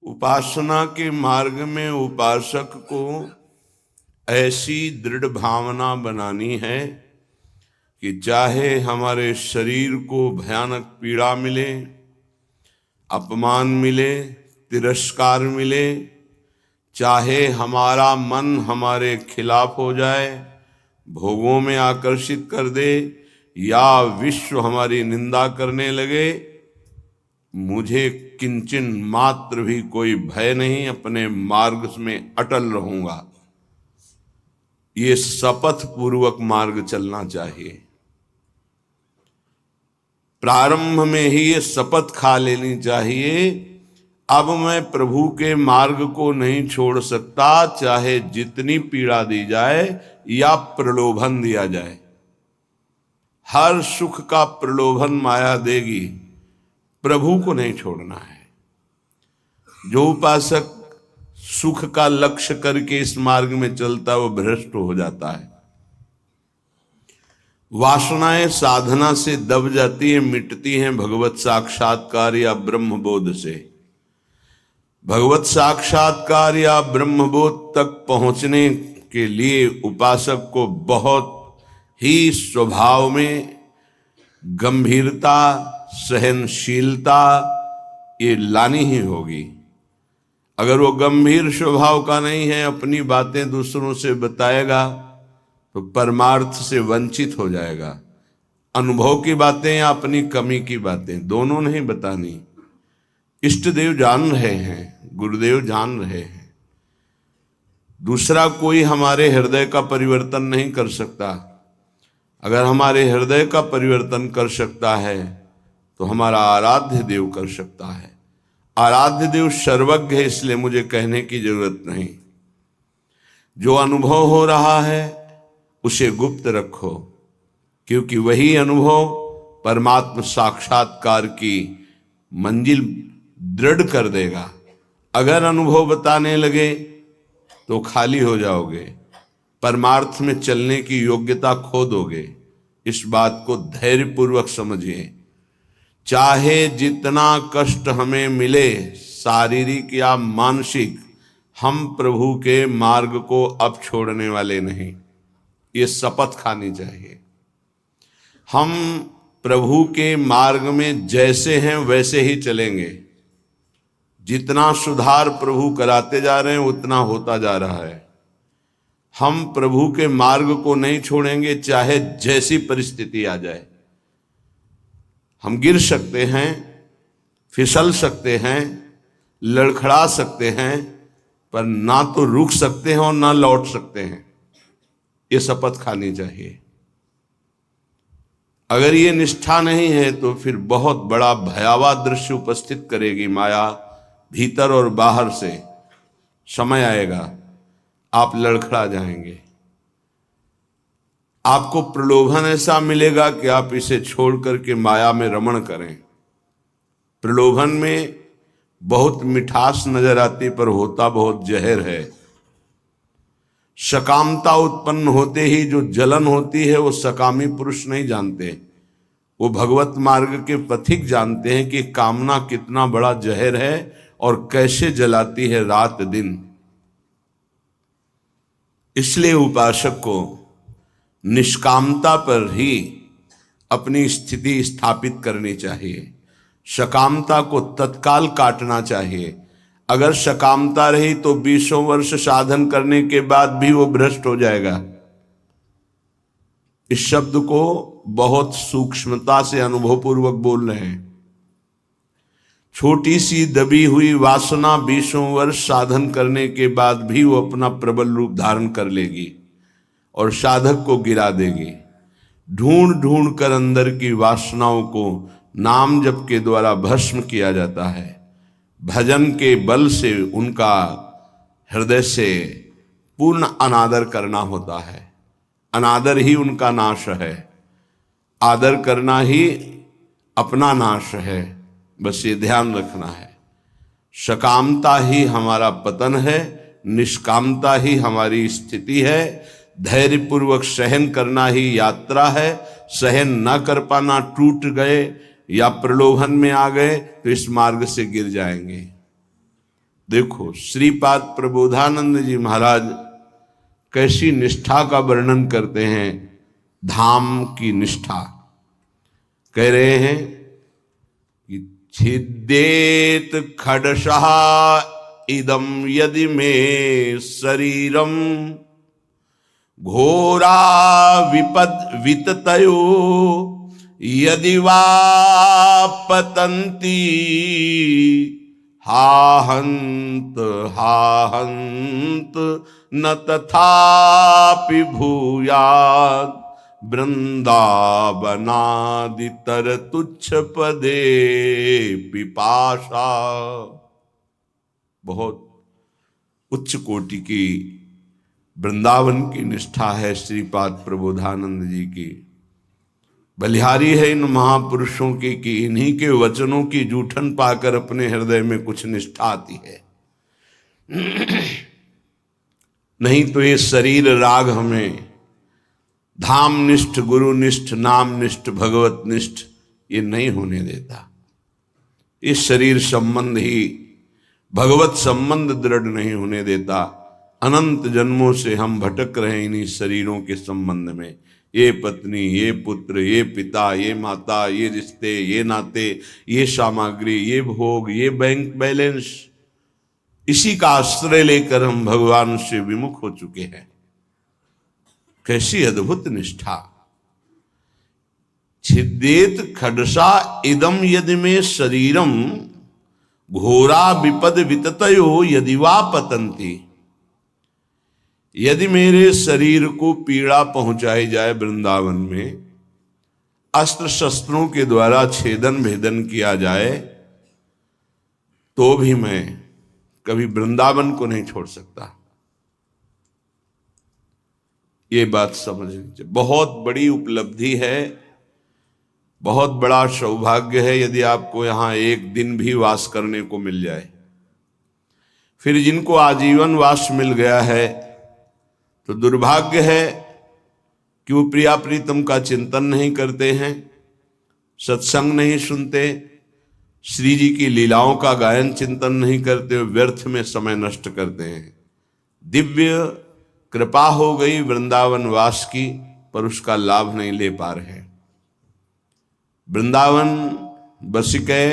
उपासना के मार्ग में उपासक को ऐसी दृढ़ भावना बनानी है कि चाहे हमारे शरीर को भयानक पीड़ा मिले, अपमान मिले, तिरस्कार मिले, चाहे हमारा मन हमारे खिलाफ हो जाए, भोगों में आकर्षित कर दे, या विश्व हमारी निंदा करने लगे, मुझे किंचन मात्र भी कोई भय नहीं, अपने मार्ग में अटल रहूंगा। ये शपथ पूर्वक मार्ग चलना चाहिए। प्रारंभ में ही ये शपथ खा लेनी चाहिए, अब मैं प्रभु के मार्ग को नहीं छोड़ सकता, चाहे जितनी पीड़ा दी जाए या प्रलोभन दिया जाए। हर सुख का प्रलोभन माया देगी, प्रभु को नहीं छोड़ना है। जो उपासक सुख का लक्ष्य करके इस मार्ग में चलता है वो भ्रष्ट हो जाता है। वासनाएं साधना से दब जाती है, मिटती हैं भगवत साक्षात्कार या ब्रह्म बोध से। भगवत साक्षात्कार या ब्रह्म बोध तक पहुंचने के लिए उपासक को बहुत ही स्वभाव में गंभीरता, सहनशीलता ये लानी ही होगी। अगर वो गंभीर स्वभाव का नहीं है, अपनी बातें दूसरों से बताएगा तो परमार्थ से वंचित हो जाएगा। अनुभव की बातें या अपनी कमी की बातें दोनों नहीं बतानी। इष्ट देव जान रहे हैं, गुरुदेव जान रहे हैं, दूसरा कोई हमारे हृदय का परिवर्तन नहीं कर सकता। अगर हमारे हृदय का परिवर्तन कर सकता है तो हमारा आराध्य देव कर सकता है। आराध्य देव सर्वज्ञ है, इसलिए मुझे कहने की जरूरत नहीं। जो अनुभव हो रहा है उसे गुप्त रखो, क्योंकि वही अनुभव परमात्म साक्षात्कार की मंजिल दृढ़ कर देगा। अगर अनुभव बताने लगे तो खाली हो जाओगे, परमार्थ में चलने की योग्यता खो दोगे। इस बात को धैर्यपूर्वक समझिए। चाहे जितना कष्ट हमें मिले, शारीरिक या मानसिक, हम प्रभु के मार्ग को अब छोड़ने वाले नहीं। ये शपथ खानी चाहिए। हम प्रभु के मार्ग में जैसे हैं वैसे ही चलेंगे। जितना सुधार प्रभु कराते जा रहे हैं उतना होता जा रहा है। हम प्रभु के मार्ग को नहीं छोड़ेंगे, चाहे जैसी परिस्थिति आ जाए। हम गिर सकते हैं, फिसल सकते हैं, लड़खड़ा सकते हैं, पर ना तो रुक सकते हैं और ना लौट सकते हैं। ये शपथ खानी चाहिए। अगर ये निष्ठा नहीं है तो फिर बहुत बड़ा भयावह दृश्य उपस्थित करेगी माया, भीतर और बाहर से। समय आएगा आप लड़खड़ा जाएंगे। आपको प्रलोभन ऐसा मिलेगा कि आप इसे छोड़ करके माया में रमण करें। प्रलोभन में बहुत मिठास नजर आती, पर होता बहुत जहर है। सकामता उत्पन्न होते ही जो जलन होती है वो सकामी पुरुष नहीं जानते, वो भगवत मार्ग के पथिक जानते हैं कि कामना कितना बड़ा जहर है और कैसे जलाती है रात दिन। इसलिए उपासक को निष्कामता पर ही अपनी स्थिति स्थापित करनी चाहिए। सकामता को तत्काल काटना चाहिए। अगर सकामता रही तो 20 वर्ष साधन करने के बाद भी वो भ्रष्ट हो जाएगा। इस शब्द को बहुत सूक्ष्मता से अनुभवपूर्वक बोल रहे हैं। छोटी सी दबी हुई वासना 20 वर्ष साधन करने के बाद भी वो अपना प्रबल रूप धारण कर लेगी और साधक को गिरा देगी। ढूंढ ढूंढ कर अंदर की वासनाओं को नाम जप के द्वारा भस्म किया जाता है। भजन के बल से उनका हृदय से पूर्ण अनादर करना होता है। अनादर ही उनका नाश है, आदर करना ही अपना नाश है। बस ये ध्यान रखना है। सकामता ही हमारा पतन है, निष्कामता ही हमारी स्थिति है। धैर्यपूर्वक सहन करना ही यात्रा है। सहन न कर पाना, टूट गए या प्रलोभन में आ गए तो इस मार्ग से गिर जाएंगे। देखो श्रीपाद प्रबोधानंद जी महाराज कैसी निष्ठा का वर्णन करते हैं, धाम की निष्ठा। कह रहे हैं कि छिद्देत खडशः इदम यदि में शरीरम घोरा विपद विततयो यदि वा पतंती हाहंत हाहंत न तथापि भूयात् वृंदावनादितर तुच्छ पदे पिपाशा। बहुत उच्च कोटि की वृंदावन की निष्ठा है श्रीपाद प्रबोधानंद जी की। बलिहारी है इन महापुरुषों की कि इन्हीं के वचनों की जूठन पाकर अपने हृदय में कुछ निष्ठा आती है। नहीं तो ये शरीर राग हमें धाम निष्ठ, गुरु निष्ठ, नाम निष्ठ, भगवत निष्ठ ये नहीं होने देता। इस शरीर संबंध ही भगवत संबंध दृढ़ नहीं होने देता। अनंत जन्मों से हम भटक रहे इन्हीं शरीरों के संबंध में। ये पत्नी, ये पुत्र, ये पिता, ये माता, ये रिश्ते, ये नाते, ये सामग्री, ये भोग, ये बैंक बैलेंस, इसी का आश्रय लेकर हम भगवान से विमुख हो चुके हैं। कैसी अद्भुत निष्ठा। छिद्देत खडसा इदम यदि में शरीरम घोरा विपद विततयो यदि वा पतंती। यदि मेरे शरीर को पीड़ा पहुंचाई जाए वृंदावन में, अस्त्र शस्त्रों के द्वारा छेदन भेदन किया जाए, तो भी मैं कभी वृंदावन को नहीं छोड़ सकता। ये बात समझनी चाहिए। बहुत बड़ी उपलब्धि है, बहुत बड़ा सौभाग्य है यदि आपको यहां एक दिन भी वास करने को मिल जाए। फिर जिनको आजीवन वास मिल गया है तो दुर्भाग्य है कि वो प्रिया प्रीतम का चिंतन नहीं करते हैं, सत्संग नहीं सुनते, श्री जी की लीलाओं का गायन चिंतन नहीं करते, व्यर्थ में समय नष्ट करते हैं। दिव्य कृपा हो गई वृंदावन वास की, पर उसका लाभ नहीं ले पा रहे। वृंदावन बसिके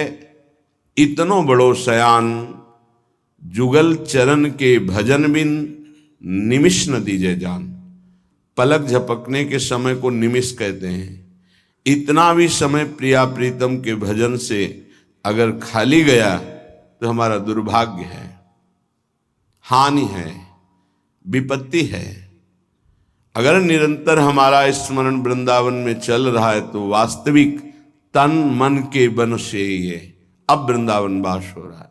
इतनो बड़ो सयान, जुगल चरण के भजन बिन निमिष न दीजे जान। पलक झपकने के समय को निमिष कहते हैं। इतना भी समय प्रिया प्रीतम के भजन से अगर खाली गया तो हमारा दुर्भाग्य है, हानि है, विपत्ति है। अगर निरंतर हमारा स्मरण वृंदावन में चल रहा है तो वास्तविक तन मन के बन से ये अब वृंदावन वास हो रहा है।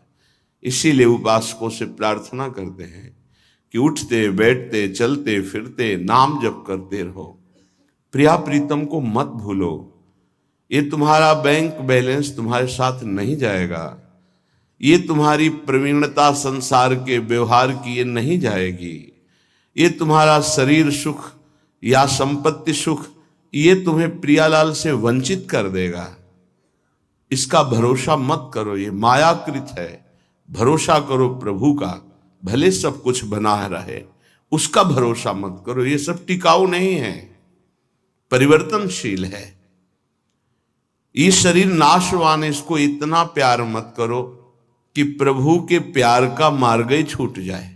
इसीलिए उपासकों से प्रार्थना करते हैं कि उठते बैठते चलते फिरते नाम जप करते रहो, प्रिया प्रीतम को मत भूलो। ये तुम्हारा बैंक बैलेंस तुम्हारे साथ नहीं जाएगा, ये तुम्हारी प्रवीणता संसार के व्यवहार की ये नहीं जाएगी, ये तुम्हारा शरीर सुख या संपत्ति सुख ये तुम्हें प्रियालाल से वंचित कर देगा। इसका भरोसा मत करो, ये मायाकृत है। भरोसा करो प्रभु का, भले सब कुछ बना रहे, उसका भरोसा मत करो। ये सब टिकाऊ नहीं है, परिवर्तनशील है। ये शरीर नाशवान है, इसको इतना प्यार मत करो कि प्रभु के प्यार का मार्ग ही छूट जाए।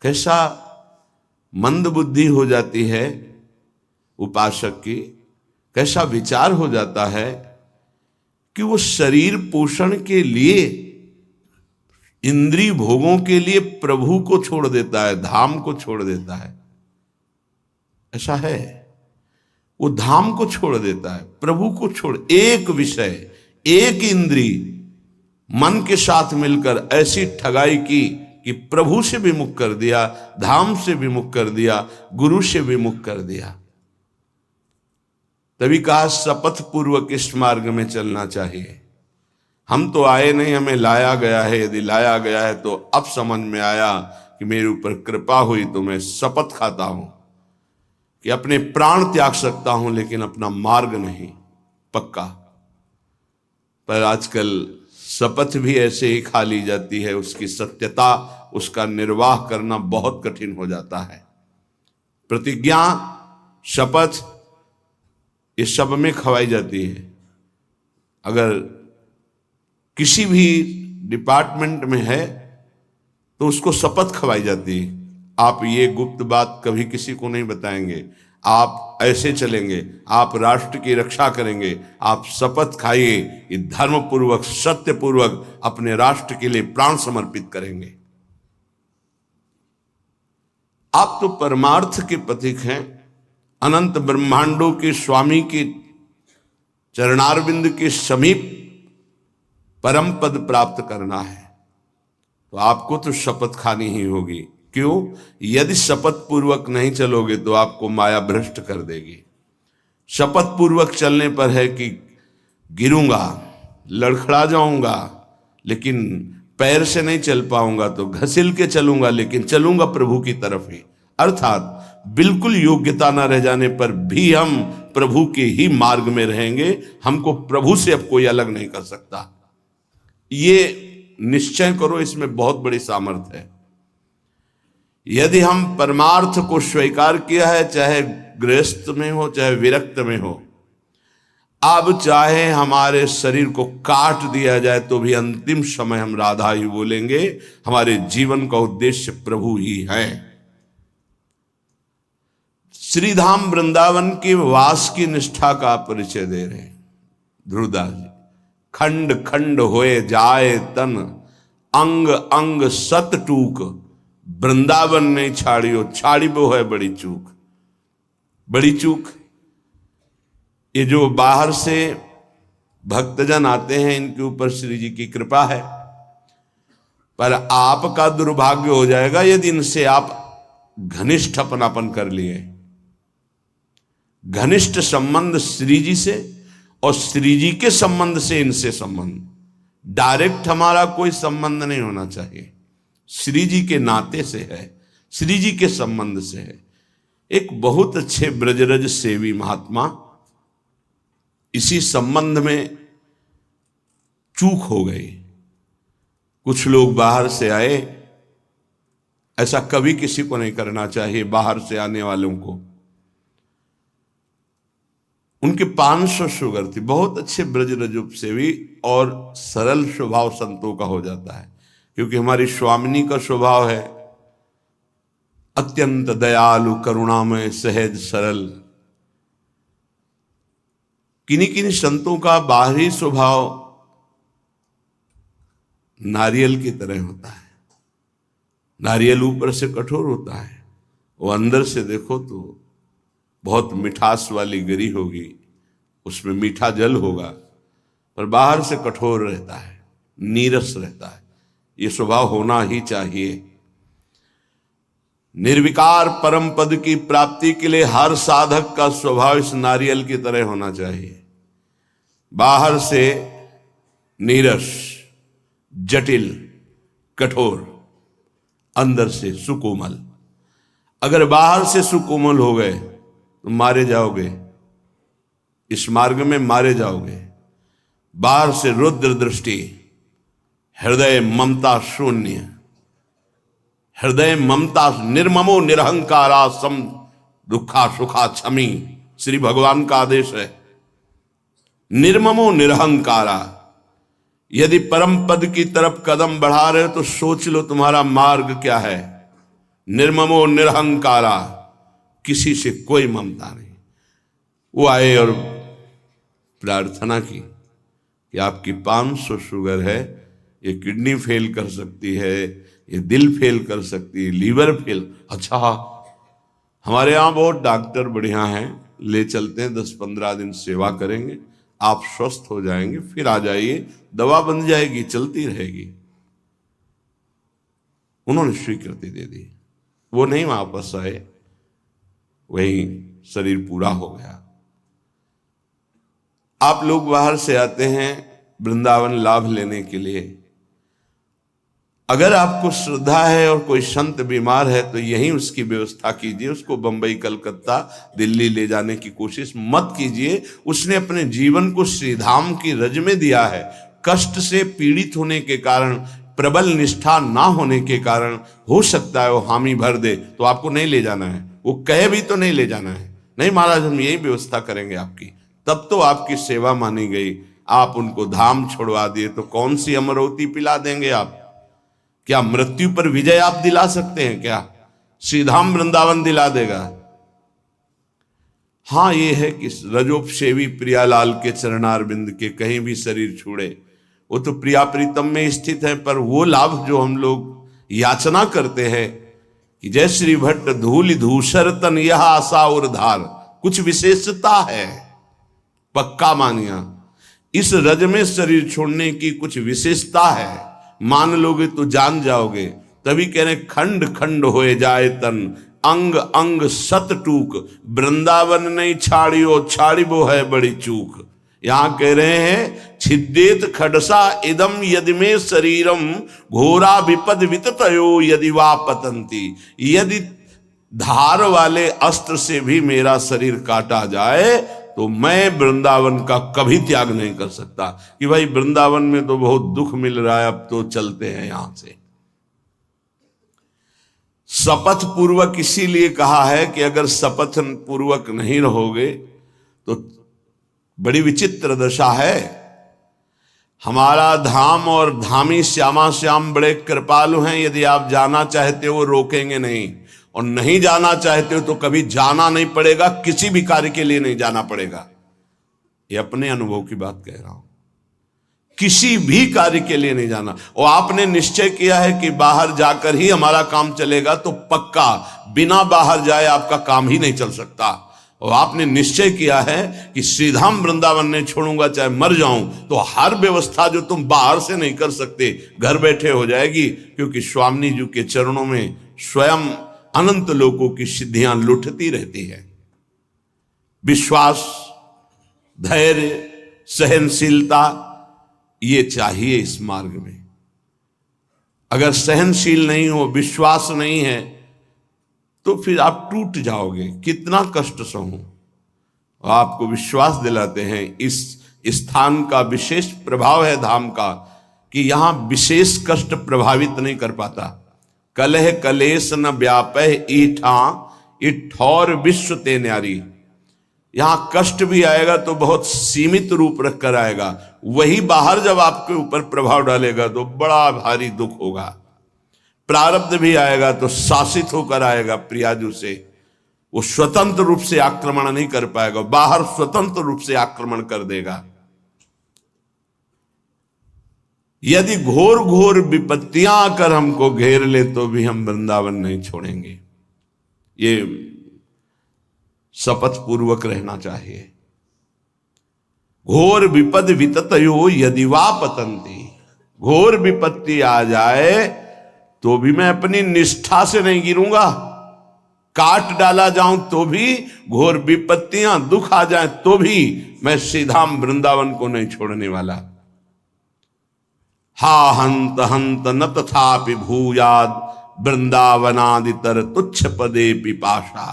कैसा मंद बुद्धि हो जाती है उपासक की, कैसा विचार हो जाता है कि वो शरीर पोषण के लिए, इंद्रिय भोगों के लिए प्रभु को छोड़ देता है, धाम को छोड़ देता है। ऐसा है, वो धाम को छोड़ देता है, प्रभु को छोड़। एक विषय, एक इंद्रिय मन के साथ मिलकर ऐसी ठगाई की कि प्रभु से विमुख कर दिया, धाम से विमुख कर दिया, गुरु से विमुख कर दिया। तभी कहा शपथ पूर्वक इस मार्ग में चलना चाहिए। हम तो आए नहीं, हमें लाया गया है। यदि लाया गया है तो अब समझ में आया कि मेरे ऊपर कृपा हुई तो मैं शपथ खाता हूं कि अपने प्राण त्याग सकता हूं, लेकिन अपना मार्ग नहीं, पक्का। पर आजकल शपथ भी ऐसे ही खा ली जाती है, उसकी सत्यता, उसका निर्वाह करना बहुत कठिन हो जाता है। प्रतिज्ञा, शपथ, ये सब में खवाई जाती है। अगर किसी भी डिपार्टमेंट में है तो उसको शपथ खवाई जाती है। आप ये गुप्त बात कभी किसी को नहीं बताएंगे, आप ऐसे चलेंगे, आप राष्ट्र की रक्षा करेंगे, आप शपथ खाइए कि धर्म पूर्वक, सत्य पूर्वक अपने राष्ट्र के लिए प्राण समर्पित करेंगे। आप तो परमार्थ के प्रतीक हैं। अनंत ब्रह्मांडों के स्वामी के चरणारविंद के समीप परम पद प्राप्त करना है, तो आपको तो शपथ खानी ही होगी। क्यों? यदि शपथ पूर्वक नहीं चलोगे तो आपको माया भ्रष्ट कर देगी। शपथ पूर्वक चलने पर है कि गिरूंगा, लड़खड़ा जाऊंगा, लेकिन पैर से नहीं चल पाऊंगा, तो घसील के चलूंगा, लेकिन चलूंगा प्रभु की तरफ ही। अर्थात बिल्कुल योग्यता न रह जाने पर भी हम प्रभु के ही मार्ग में रहेंगे। हमको प्रभु से अब कोई अलग नहीं कर सकता। ये निश्चय करो, इसमें बहुत बड़ी सामर्थ्य है। यदि हम परमार्थ को स्वीकार किया है, चाहे गृहस्थ में हो चाहे विरक्त में हो, अब चाहे हमारे शरीर को काट दिया जाए तो भी अंतिम समय हम राधा ही बोलेंगे। हमारे जीवन का उद्देश्य प्रभु ही है। श्रीधाम वृंदावन के वास की निष्ठा का परिचय दे रहे हैं ध्रुवदास जी। खंड खंड होए जाए तन, अंग अंग सत टूक, वृंदावन नहीं छाड़ियो, छाड़ी वो है बड़ी चूक। बड़ी चूक, ये जो बाहर से भक्तजन आते हैं, इनके ऊपर श्री जी की कृपा है, पर आपका दुर्भाग्य हो जाएगा यदि इनसे आप घनिष्ठ अपनापन कर लिए। घनिष्ठ संबंध श्री जी से और श्री जी के संबंध से इनसे संबंध, डायरेक्ट हमारा कोई संबंध नहीं होना चाहिए। श्री जी के नाते से है, श्री जी के संबंध से है। एक बहुत अच्छे ब्रजरज सेवी महात्मा, इसी संबंध में चूक हो गई। कुछ लोग बाहर से आए, ऐसा कभी किसी को नहीं करना चाहिए। बाहर से आने वालों को, उनके 500 शुगर थी। बहुत अच्छे ब्रजरज सेवी और सरल स्वभाव संतों का हो जाता है, क्योंकि हमारी स्वामिनी का स्वभाव है अत्यंत दयालु, करुणामय, सहज, सरल। किन्हीं किन्हीं संतों का बाहरी स्वभाव नारियल की तरह होता है। नारियल ऊपर से कठोर होता है, वो अंदर से देखो तो बहुत मिठास वाली गरी होगी, उसमें मीठा जल होगा, पर बाहर से कठोर रहता है, नीरस रहता है। ये स्वभाव होना ही चाहिए। निर्विकार परम पद की प्राप्ति के लिए हर साधक का स्वभाव इस नारियल की तरह होना चाहिए। बाहर से नीरस, जटिल, कठोर, अंदर से सुकोमल। अगर बाहर से सुकोमल हो गए तो मारे जाओगे, इस मार्ग में मारे जाओगे। बाहर से रुद्र दृष्टि, हृदय ममता शून्य, हृदय ममता, निर्ममो निरहंकारा सम दुखा सुखा क्षमी, श्री भगवान का आदेश है। निर्ममो निरहंकारा। यदि परम पद की तरफ कदम बढ़ा रहे हो तो सोच लो तुम्हारा मार्ग क्या है। निर्ममो निरहंकारा, किसी से कोई ममता नहीं। वो आए और प्रार्थना की कि आपकी 500 शुगर है, ये किडनी फेल कर सकती है, ये दिल फेल कर सकती है, लीवर फेल। अच्छा, हमारे यहाँ बहुत डॉक्टर बढ़िया हैं, ले चलते हैं, 10-15 दिन सेवा करेंगे, आप स्वस्थ हो जाएंगे, फिर आ जाइए, दवा बन जाएगी, चलती रहेगी। उन्होंने स्वीकृति दे दी। वो नहीं वापस आए, वही शरीर पूरा हो गया। आप लोग बाहर से आते हैं वृंदावन लाभ लेने के लिए। अगर आपको श्रद्धा है और कोई संत बीमार है तो यहीं उसकी व्यवस्था कीजिए। उसको बंबई, कलकत्ता, दिल्ली ले जाने की कोशिश मत कीजिए। उसने अपने जीवन को श्रीधाम की रज में दिया है। कष्ट से पीड़ित होने के कारण, प्रबल निष्ठा ना होने के कारण हो सकता है वो हामी भर दे, तो आपको नहीं ले जाना है। वो कहे भी तो नहीं ले जाना है, नहीं महाराज हम यही व्यवस्था करेंगे आपकी, तब तो आपकी सेवा मानी गई। आप उनको धाम छोड़वा दिए तो कौन सी अमरवती पिला देंगे आप? क्या मृत्यु पर विजय आप दिला सकते हैं क्या? श्रीधाम वृंदावन दिला देगा। हाँ ये है कि रजोपसेवी प्रियालाल के चरणारविंद के कहीं भी शरीर छूड़े, वो तो प्रिया प्रीतम में स्थित है, पर वो लाभ जो हम लोग याचना करते हैं कि जय श्री भट्ट धूल धूसर तन यह आशा और धार, कुछ विशेषता है, पक्का मानिया इस रज में शरीर छोड़ने की कुछ विशेषता है, मान लोगे तो जान जाओगे। तभी कह रहे खंड खंड होए जाए तन, अंग अंग सत टूक, वृंदावन नहीं छाड़ियो छाड़िबो है बड़ी चूक। यहां कह रहे हैं छिद्देत खडसा इदम यदि में शरीरम घोरा विपद विततयो यदि वा पतंती, यदि धार वाले अस्त्र से भी मेरा शरीर काटा जाए तो मैं वृंदावन का कभी त्याग नहीं कर सकता कि भाई वृंदावन में तो बहुत दुख मिल रहा है, अब तो चलते हैं यहां से। शपथ पूर्वक इसीलिए कहा है कि अगर शपथ पूर्वक नहीं रहोगे तो बड़ी विचित्र दशा है। हमारा धाम और धामी श्यामा श्याम बड़े कृपालु हैं, यदि आप जाना चाहते हो रोकेंगे नहीं, और नहीं जाना चाहते हो तो कभी जाना नहीं पड़ेगा, किसी भी कार्य के लिए नहीं जाना पड़ेगा। ये अपने अनुभव की बात कह रहा हूं, किसी भी कार्य के लिए नहीं जाना। और आपने निश्चय किया है कि बाहर जाकर ही हमारा काम चलेगा, तो पक्का बिना बाहर जाए आपका काम ही नहीं चल सकता। और आपने निश्चय किया है कि श्रीधाम वृंदावन नहीं छोड़ूंगा चाहे मर जाऊं, तो हर व्यवस्था जो तुम बाहर से नहीं कर सकते घर बैठे हो जाएगी, क्योंकि स्वामी जी के चरणों में स्वयं अनंत लोकों की सिद्धियां लुटती रहती है। विश्वास, धैर्य, सहनशीलता ये चाहिए इस मार्ग में। अगर सहनशील नहीं हो, विश्वास नहीं है, तो फिर आप टूट जाओगे, कितना कष्ट सहूं। आपको विश्वास दिलाते हैं इस स्थान का विशेष प्रभाव है धाम का, कि यहां विशेष कष्ट प्रभावित नहीं कर पाता। कलह कलेश न व्यापह ईठा इठौर विश्व ते न्यारी। यहां कष्ट भी आएगा तो बहुत सीमित रूप रख कर आएगा, वही बाहर जब आपके ऊपर प्रभाव डालेगा तो बड़ा भारी दुख होगा। प्रारब्ध भी आएगा तो शासित होकर आएगा प्रियाजू से, वो स्वतंत्र रूप से आक्रमण नहीं कर पाएगा, बाहर स्वतंत्र रूप से आक्रमण कर देगा। यदि घोर घोर विपत्तियां आकर हमको घेर ले तो भी हम वृंदावन नहीं छोड़ेंगे। ये शपथ पूर्वक रहना चाहिए। घोर विपद विततयो यदि वा पतंती, घोर विपत्ति आ जाए तो भी मैं अपनी निष्ठा से नहीं गिरूंगा, काट डाला जाऊं तो भी, घोर विपत्तियां दुख आ जाए तो भी मैं श्रीधाम वृंदावन को नहीं छोड़ने वाला। हा हंत हंत न तथापि भूयाद वृंदावनादितर तुच्छ पदे पिपाशा।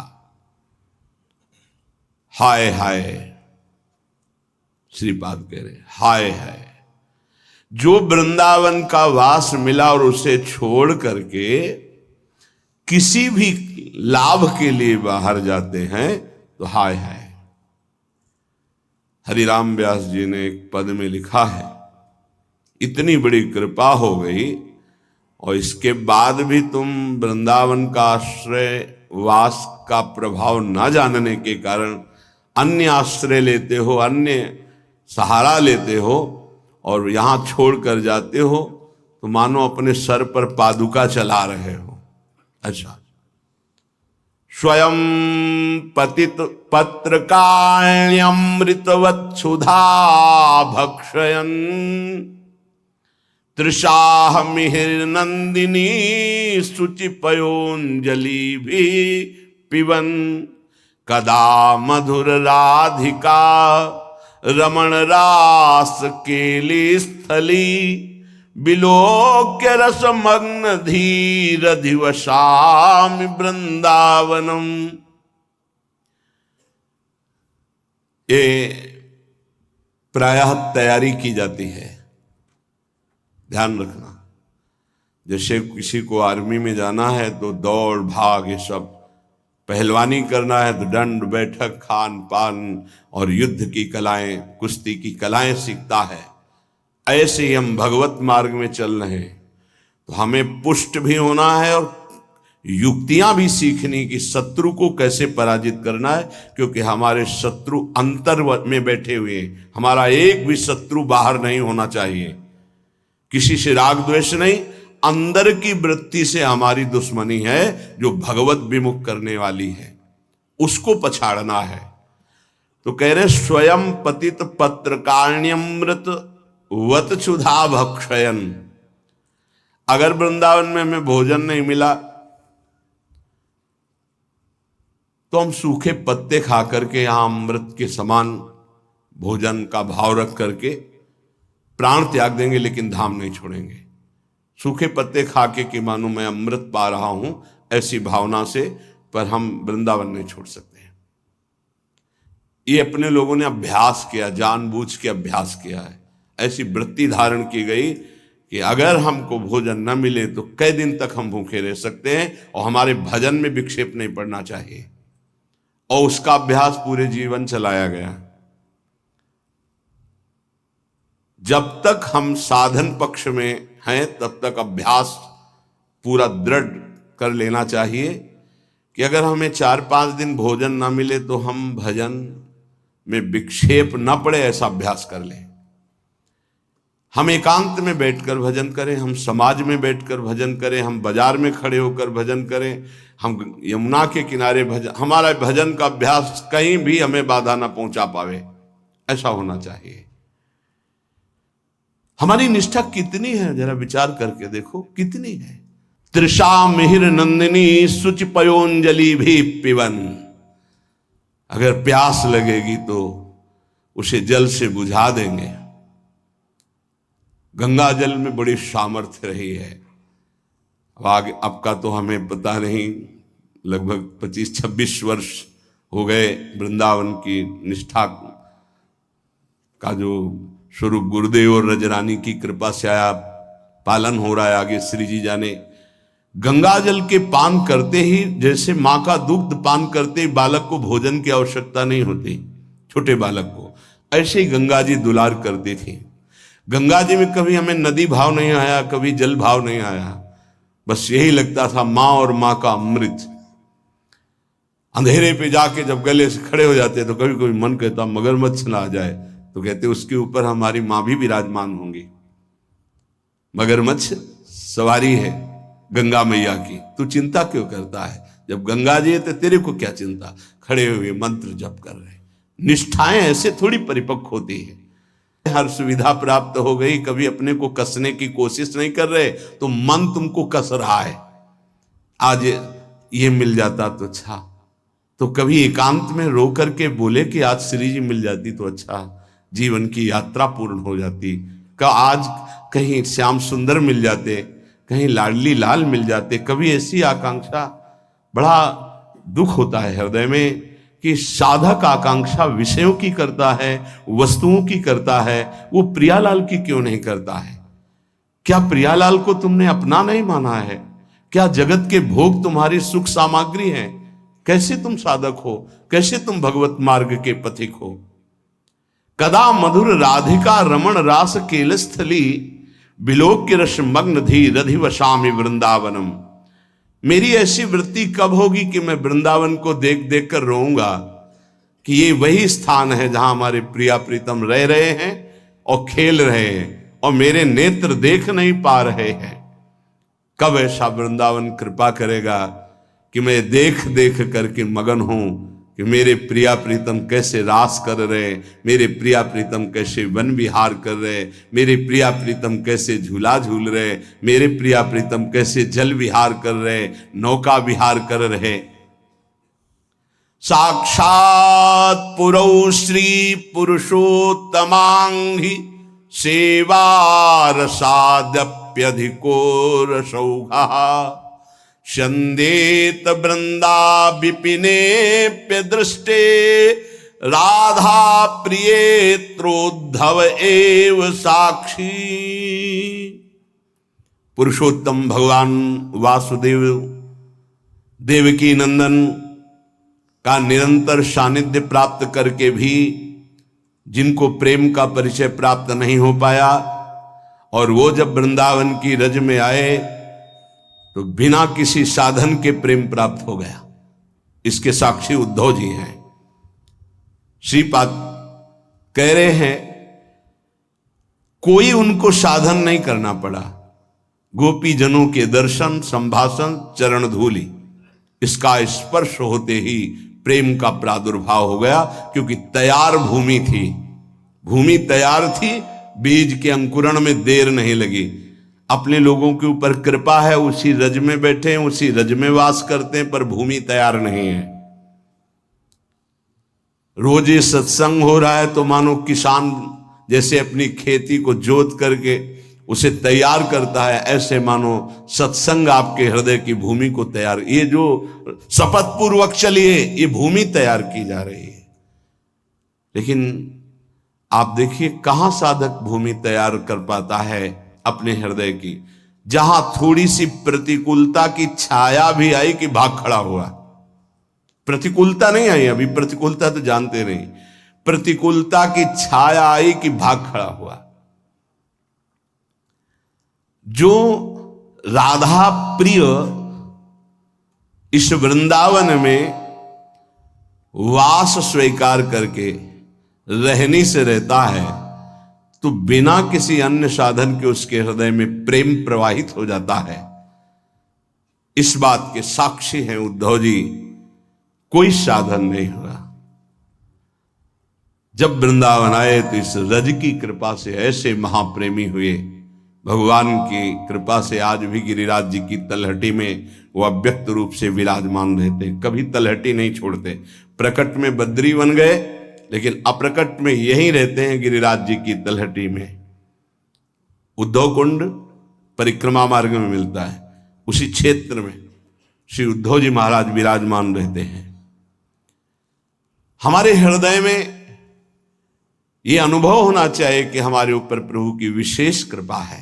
हाय हाय, श्रीपाद कह रहे हाय हाय, जो वृंदावन का वास मिला और उसे छोड़ करके किसी भी लाभ के लिए बाहर जाते हैं तो हाय हाय। हरिराम व्यास जी ने एक पद में लिखा है, इतनी बड़ी कृपा हो गई और इसके बाद भी तुम वृंदावन का आश्रय वास का प्रभाव न जानने के कारण अन्य आश्रय लेते हो, अन्य सहारा लेते हो और यहां छोड़कर जाते हो, तो मानो अपने सर पर पादुका चला रहे हो। अच्छा, स्वयं पतित पत्रकाण्यमृतवत् सुधा भक्षयन् तृषाह मिहिर नंदिनी शुचि पयोंजलि भी पिबन कदा मधुर राधिका रमण रास केली स्थली बिलोक्य रसमग्न धीर दिवसामि वृंदावनम। ये प्रायः तैयारी की जाती है ध्यान रखना। जैसे किसी को आर्मी में जाना है तो दौड़ भाग ये सब, पहलवानी करना है तो दंड बैठक खान पान और युद्ध की कलाएं, कुश्ती की कलाएं सीखता है। ऐसे ही हम भगवत मार्ग में चल रहे हैं तो हमें पुष्ट भी होना है और युक्तियां भी सीखनी कि शत्रु को कैसे पराजित करना है, क्योंकि हमारे शत्रु अंतर में बैठे हुए हैं। हमारा एक भी शत्रु बाहर नहीं होना चाहिए। किसी से राग द्वेष नहीं, अंदर की वृत्ति से हमारी दुश्मनी है जो भगवत विमुख करने वाली है, उसको पछाड़ना है। तो कह रहे स्वयं पतित पत्रकाण्यमृत वत क्षुधा भक्षयन। अगर वृंदावन में हमें भोजन नहीं मिला तो हम सूखे पत्ते खा करके यहां अमृत के समान भोजन का भाव रख करके प्राण त्याग देंगे, लेकिन धाम नहीं छोड़ेंगे। सूखे पत्ते खा के कि मानो मैं अमृत पा रहा हूं, ऐसी भावना से, पर हम वृंदावन नहीं छोड़ सकते हैं। ये अपने लोगों ने अभ्यास किया, जानबूझ के अभ्यास किया है। ऐसी वृत्ति धारण की गई कि अगर हमको भोजन न मिले तो कई दिन तक हम भूखे रह सकते हैं, और हमारे भजन में विक्षेप नहीं पड़ना चाहिए, और उसका अभ्यास पूरे जीवन चलाया गया। जब तक हम साधन पक्ष में हैं तब तक अभ्यास पूरा दृढ़ कर लेना चाहिए कि अगर हमें 4-5 दिन भोजन ना मिले तो हम भजन में विक्षेप न पड़े, ऐसा अभ्यास कर लें। हम एकांत में बैठकर भजन करें, हम समाज में बैठकर भजन करें, हम बाजार में खड़े होकर भजन करें, हम यमुना के किनारे भजन, हमारा भजन का अभ्यास कहीं भी हमें बाधा ना पहुंचा पावे, ऐसा होना चाहिए। हमारी निष्ठा कितनी है, जरा विचार करके देखो कितनी है। तृषा मिहिर नंदिनी सुच पयोंजलि भी पिवन। अगर प्यास लगेगी तो उसे जल से बुझा देंगे। गंगा जल में बड़ी सामर्थ्य रही है। अब आगे अब का तो हमें पता नहीं, लगभग 25-26 वर्ष हो गए वृंदावन की निष्ठा का जो स्वरूप गुरुदेव और रजरानी की कृपा से आया पालन हो रहा है। आगे श्री जी जाने। गंगा जल के पान करते ही, जैसे माँ का दुग्ध पान करते ही बालक को भोजन की आवश्यकता नहीं होती, छोटे बालक को, ऐसे ही गंगा जी दुलार करती थी। गंगा जी में कभी हमें नदी भाव नहीं आया, कभी जल भाव नहीं आया, बस यही लगता था माँ और माँ का अमृत। अंधेरे पे जाके जब गले से खड़े हो जाते तो कभी कभी मन कहता मगरमच्छ ना आ जाए, तो कहते उसके ऊपर हमारी माँ भी विराजमान होंगी। मगरमच्छ सवारी है गंगा मैया की, तू चिंता क्यों करता है? जब गंगा जी है तो तेरे को क्या चिंता? खड़े हुए मंत्र जप कर रहे। निष्ठाएं ऐसे थोड़ी परिपक्व होती है। हर सुविधा प्राप्त हो गई, कभी अपने को कसने की कोशिश नहीं कर रहे तो मन तुमको कस रहा है। आज ये मिल जाता तो अच्छा, तो कभी एकांत में रो करके बोले कि आज श्री जी मिल जाती तो अच्छा, जीवन की यात्रा पूर्ण हो जाती। का आज कहीं श्याम सुंदर मिल जाते, कहीं लाडली लाल मिल जाते। कभी ऐसी आकांक्षा, बड़ा दुख होता है हृदय में कि साधक आकांक्षा विषयों की करता है, वस्तुओं की करता है, वो प्रियालाल की क्यों नहीं करता है? क्या प्रियालाल को तुमने अपना नहीं माना है? क्या जगत के भोग तुम्हारी सुख सामग्री हैं? कैसे तुम साधक हो? कैसे तुम भगवत मार्ग के पथिक हो? कदा मधुर राधिका रमण रास केलस्थली बिलोक्य रस मग्न धी रधिवशामि वृंदावनम। मेरी ऐसी वृत्ति कब होगी कि मैं वृंदावन को देख देख कर रोऊंगा कि ये वही स्थान है जहां हमारे प्रिया प्रीतम रह रहे हैं और खेल रहे हैं और मेरे नेत्र देख नहीं पा रहे हैं। कब ऐसा वृंदावन कृपा करेगा कि मैं देख देख करके मगन हूं कि मेरे प्रिया प्रीतम कैसे रास कर रहे, मेरे प्रिया प्रीतम कैसे वन विहार कर रहे, मेरे प्रिया प्रीतम कैसे झूला झूल रहे, मेरे प्रिया प्रीतम कैसे जल विहार कर रहे, नौका विहार कर रहे। साक्षात पुरौ श्री पुरुषोत्तमांघि सेवा रसादप्यधिको रसौघा शंदेत वृंदा विपिनेप्य दृष्टे राधा प्रियेत्रोद्धव एव साक्षी। पुरुषोत्तम भगवान वासुदेव देवकी नंदन का निरंतर सानिध्य प्राप्त करके भी जिनको प्रेम का परिचय प्राप्त नहीं हो पाया, और वो जब वृंदावन की रज में आए तो बिना किसी साधन के प्रेम प्राप्त हो गया। इसके साक्षी उद्धव जी हैं। श्रीपाद कह रहे हैं कोई उनको साधन नहीं करना पड़ा, गोपी जनों के दर्शन संभाषण चरण धूलि इसका स्पर्श होते ही प्रेम का प्रादुर्भाव हो गया, क्योंकि तैयार भूमि थी, भूमि तैयार थी, बीज के अंकुरण में देर नहीं लगी। अपने लोगों के ऊपर कृपा है, उसी रज में बैठे हैं, उसी रज में वास करते हैं, पर भूमि तैयार नहीं है। रोज ये सत्संग हो रहा है तो मानो किसान जैसे अपनी खेती को जोत करके उसे तैयार करता है, ऐसे मानो सत्संग आपके हृदय की भूमि को तैयार, ये जो शपथ पूर्वक चलिए ये भूमि तैयार की जा रही है। लेकिन आप देखिए कहां साधक भूमि तैयार कर पाता है अपने हृदय की, जहां थोड़ी सी प्रतिकूलता की छाया भी आई कि भाग खड़ा हुआ। प्रतिकूलता नहीं आई, अभी प्रतिकूलता तो जानते नहीं, प्रतिकूलता की छाया आई कि भाग खड़ा हुआ। जो राधा प्रिय इस वृंदावन में वास स्वीकार करके रहने से रहता है तो बिना किसी अन्य साधन के उसके हृदय में प्रेम प्रवाहित हो जाता है। इस बात के साक्षी हैं उद्धव जी, कोई साधन नहीं हुआ। जब वृंदावन आए तो इस रज की कृपा से ऐसे महाप्रेमी हुए। भगवान की कृपा से आज भी गिरिराज जी की तलहटी में वो अव्यक्त रूप से विराजमान रहते, कभी तलहटी नहीं छोड़ते। प्रकट में बद्री बन गए, लेकिन अप्रकट में यहीं रहते हैं गिरिराज जी की तलहटी में। उद्धव कुंड परिक्रमा मार्ग में मिलता है, उसी क्षेत्र में श्री उद्धव जी महाराज विराजमान रहते हैं। हमारे हृदय में यह अनुभव होना चाहिए कि हमारे ऊपर प्रभु की विशेष कृपा है।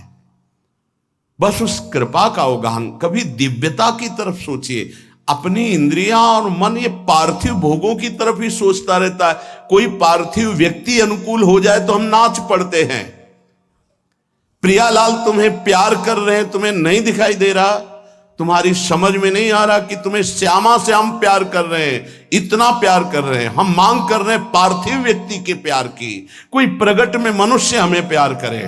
बस उस कृपा का अवगाहन, कभी दिव्यता की तरफ सोचिए। अपनी इंद्रियां और मन ये पार्थिव भोगों की तरफ ही सोचता रहता है। कोई पार्थिव व्यक्ति अनुकूल हो जाए तो हम नाच पड़ते हैं। प्रियालाल तुम्हें प्यार कर रहे हैं, तुम्हें नहीं दिखाई दे रहा, तुम्हारी समझ में नहीं आ रहा कि तुम्हें श्यामा से हम प्यार कर रहे हैं, इतना प्यार कर रहे हैं। हम मांग कर रहे हैं पार्थिव व्यक्ति के प्यार की, कोई प्रगट में मनुष्य हमें प्यार करे।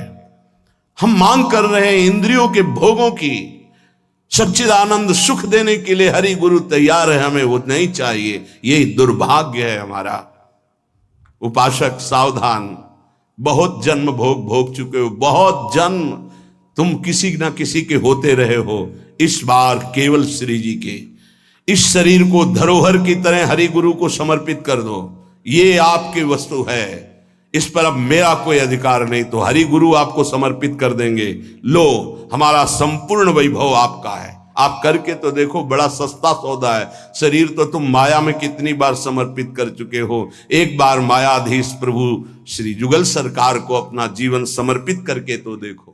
हम मांग कर रहे हैं इंद्रियों के भोगों की। सच्चिदानंद सुख देने के लिए हरि गुरु तैयार है, हमें वो नहीं चाहिए। यही दुर्भाग्य है हमारा। उपासक सावधान, बहुत जन्म भोग भोग चुके हो, बहुत जन्म तुम किसी ना किसी के होते रहे हो। इस बार केवल श्री जी के इस शरीर को धरोहर की तरह हरि गुरु को समर्पित कर दो। ये आपकी वस्तु है, इस पर अब मेरा कोई अधिकार नहीं, तो हरि गुरु आपको समर्पित कर देंगे। लो, हमारा संपूर्ण वैभव आपका है। आप करके तो देखो, बड़ा सस्ता सौदा है। शरीर तो तुम माया में कितनी बार समर्पित कर चुके हो। एक बार मायाधीश प्रभु श्री जुगल सरकार को अपना जीवन समर्पित करके तो देखो।